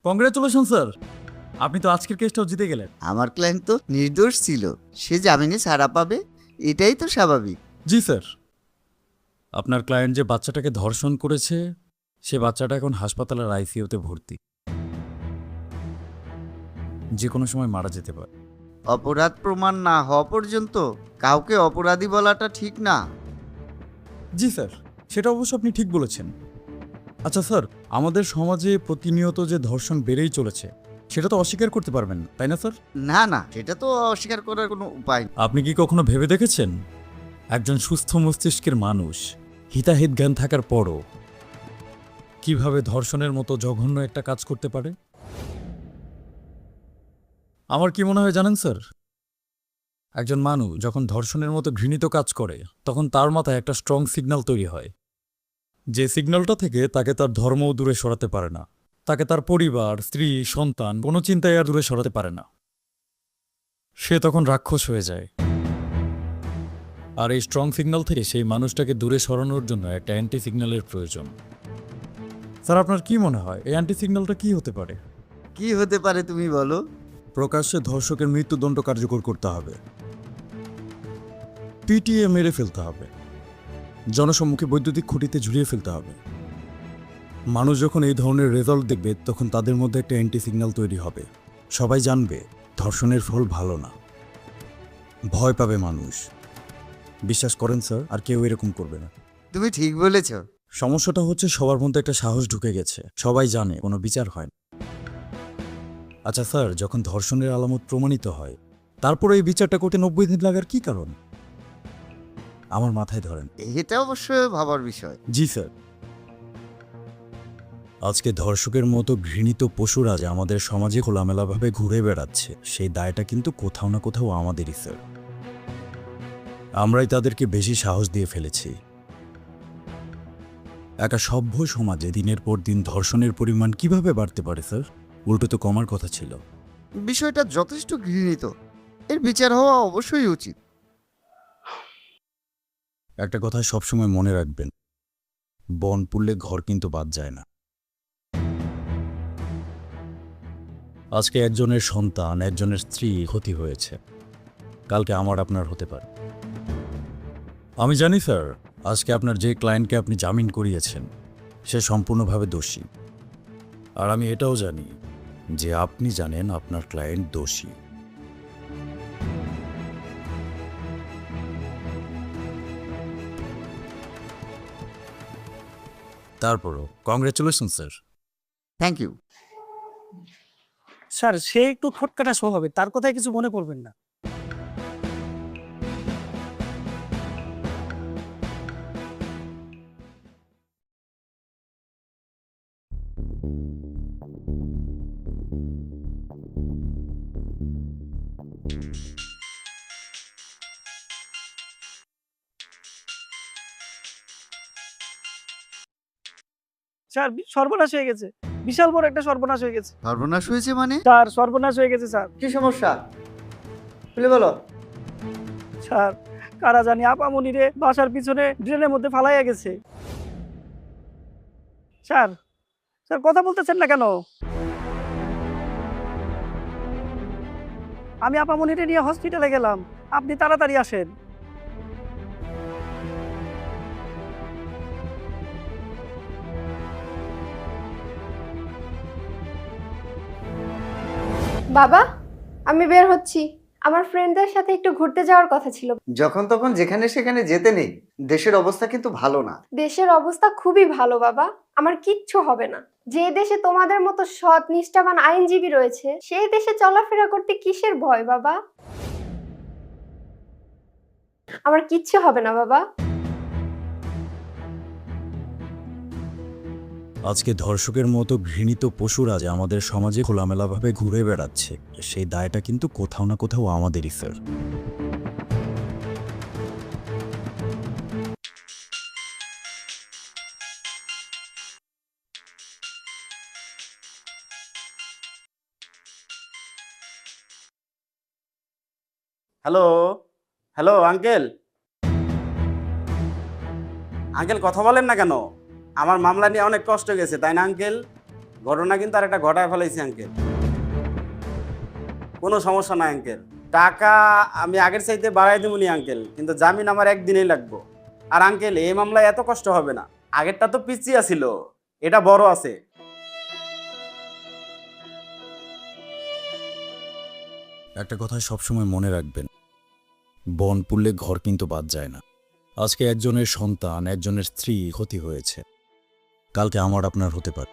Congratulation sir, আপনি তো আজকের কেসটাও জিতে গেলেন। আমার ক্লায়েন্ট তো নির্দোষ ছিল, সে জামিনে ছাড়া পাবে, এটাই তো স্বাভাবিক। জি স্যার, আপনার ক্লায়েন্ট যে বাচ্চাটাকে ধর্ষণ করেছে সে বাচ্চাটা এখন হাসপাতালের আইসিইউতে ভর্তি, যে কোনো সময় মারা যেতে পারে। অপরাধ প্রমাণ না হওয়া পর্যন্ত কাউকে অপরাধী বলাটা ঠিক না। জি স্যার, সেটা অবশ্য আপনি ঠিক বলেছেন। আচ্ছা স্যার, আমাদের সমাজে প্রতিনিয়ত যে ধর্ষণ বেড়েই চলেছে সেটা তো অস্বীকার করতে পারবেন না, তাই না স্যার? না না, সেটা তো অস্বীকার করার কোনো উপায় নেই। আপনি কি কখনো ভেবে দেখেছেন একজন সুস্থ মস্তিষ্কের মানুষ হিতাহিত জ্ঞান থাকার পরও কিভাবে ধর্ষণের মতো জঘন্য একটা কাজ করতে পারে? আমার কি মনে হয় জানেন স্যার, একজন মানুষ যখন ধর্ষণের মতো ঘৃণিত কাজ করে তখন তার মাথায় একটা স্ট্রং সিগন্যাল তৈরি হয়, যে সিগন্যালটা থেকে তাকে তার ধর্মও দূরে সরাতে পারে না, তাকে তার পরিবার, স্ত্রী, সন্তান কোনো চিন্তায় আর দূরে সরাতে পারে না। সে তখন রাক্ষস হয়ে যায়। আর এই স্ট্রং সিগন্যাল থেকে সেই মানুষটাকে দূরে সরানোর জন্য একটা অ্যান্টি সিগন্যালের প্রয়োজন। স্যার, আপনার কি মনে হয় এই অ্যান্টি সিগন্যালটা কি হতে পারে? কি হতে পারে তুমি বলো? প্রকাশ্যে ধর্ষকের মৃত্যুদণ্ড কার্যকর করতে হবে, পিটিএ মেরে ফেলতে হবে, জনসম্মুখে বৈদ্যুতিক খুঁটিতে ঝুলিয়ে ফেলতে হবে। মানুষ যখন এই ধরনের রেজাল্ট দেখবে তখন তাদের মধ্যে একটা অ্যান্টি সিগন্যাল তৈরি হবে। সবাই জানবে ধর্ষণের ফল ভালো না, ভয় পাবে মানুষ। বিশ্বাস করেন স্যার, আর কেউ এরকম করবে না। তুমি ঠিক বলেছ। সমস্যাটা হচ্ছে সবার মধ্যে একটা সাহস ঢুকে গেছে, সবাই জানে কোনো বিচার হয় না। আচ্ছা স্যার, যখন ধর্ষণের আলামত প্রমাণিত হয় তারপরে এই বিচারটা করতে 90 দিন লাগার কি কারণ? আমার মাথায় ধরেন। এটা অবশ্যই ভাবার বিষয়। জি স্যার, আজকে ধর্ষকের মতো ঘৃণিত পশুরা যে আমাদের সমাজে খোলামেলাভাবে ঘুরে বেড়াচ্ছে সেই দায়টা কিন্তু কোথাও না কোথাও আমাদেরই স্যার। আমরাই তাদেরকে বেশি সাহস দিয়ে ফেলেছি। একটা সভ্য সমাজে দিনের পর দিন ধর্ষণের পরিমাণ কিভাবে বাড়তে পারে স্যার? উল্টো তো কমার কথা ছিল। বিষয়টা যথেষ্ট ঘৃণিত, এর বিচার হওয়া অবশ্যই উচিত। একটা কথা সবসময় মনে রাখবেন, বন পুড়লে ঘর কিন্তু বাদ যায় না। আজকে একজনের সন্তান, একজনের স্ত্রী ক্ষতি হয়েছে, কালকে আমার আপনার হতে পারে। আমি জানি স্যার, আজকে আপনার যে ক্লায়েন্টকে আপনি জামিন করিয়েছেন সে সম্পূর্ণভাবে দোষী, আর আমি এটাও জানি যে আপনি জানেন আপনার ক্লায়েন্ট দোষী। তারপরও congratulation sir. Thank you. Sir, সে একটু খটকাটা স্বভাবের, তার কথায় কিছু মনে করবেন না। স্যার, সর্বনাশ হয়ে গেছে, বিশাল বড় একটা সর্বনাশ হয়ে গেছে। সর্বনাশ হয়েছে মানে? স্যার, সর্বনাশ হয়ে গেছে স্যার। কি সমস্যা খুলে বলো। স্যার, কারা জানি আপামনিরে বাসার পিছনে ড্রেনের মধ্যে ফালাইয়া গেছে। স্যার, স্যার কথা বলতেছেন না কেন? আমি আপামনিরে নিয়ে হসপিটালে গেলাম, আপনি তাড়াতাড়ি আসেন। বাবা, আমি বের হচ্ছি। আমার ফ্রেন্ডদের সাথে একটু ঘুরতে যাওয়ার কথা ছিল। যখন তখন যেখানে সেখানে যেতে নেই, দেশের অবস্থা কিন্তু ভালো না। দেশের অবস্থা খুবই ভালো বাবা, আমার কিচ্ছু হবে না। যে দেশে তোমাদের মতো সৎ নিষ্ঠাবান আইনজীবী রয়েছে সেই দেশে চলাফেরা করতে কিসের ভয় বাবা? আমার কিচ্ছু হবে না বাবা। আজকে ধর্ষকের মতো ঘৃণিত পশুরা যে আমাদের সমাজে খোলামেলাভাবে ঘুরে বেড়াচ্ছে সেই দায়টা কিন্তু কোথাও না কোথাও আমাদেরই sir. Hello, hello uncle. Uncle কথা বলেন না কেন? আমার মামলা নিয়ে অনেক কষ্ট গেছে, তাই না আঙ্কেল? ঘটনা কিন্তু আর একটা ঘটায় ফেলাইছি আঙ্কেল। কোনো সমস্যা নাই আঙ্কেল, টাকা আমি আগের চাইতে বাড়াই দেবনি আঙ্কেল, কিন্তু জামিন আমার একদিনেই লাগবো। আর আঙ্কেল এই মামলায় এত কষ্ট হবে না, আগেরটা তো পিছিয়ে ছিল, এটা বড় আছে। একটা কথা সবসময় মনে রাখবেন, বন পুড়লে ঘর কিন্তু বাদ যায় না। আজকে একজনের সন্তান, একজনের স্ত্রী ক্ষতি হয়েছে, কালকে আমার আপনার হতে পারে।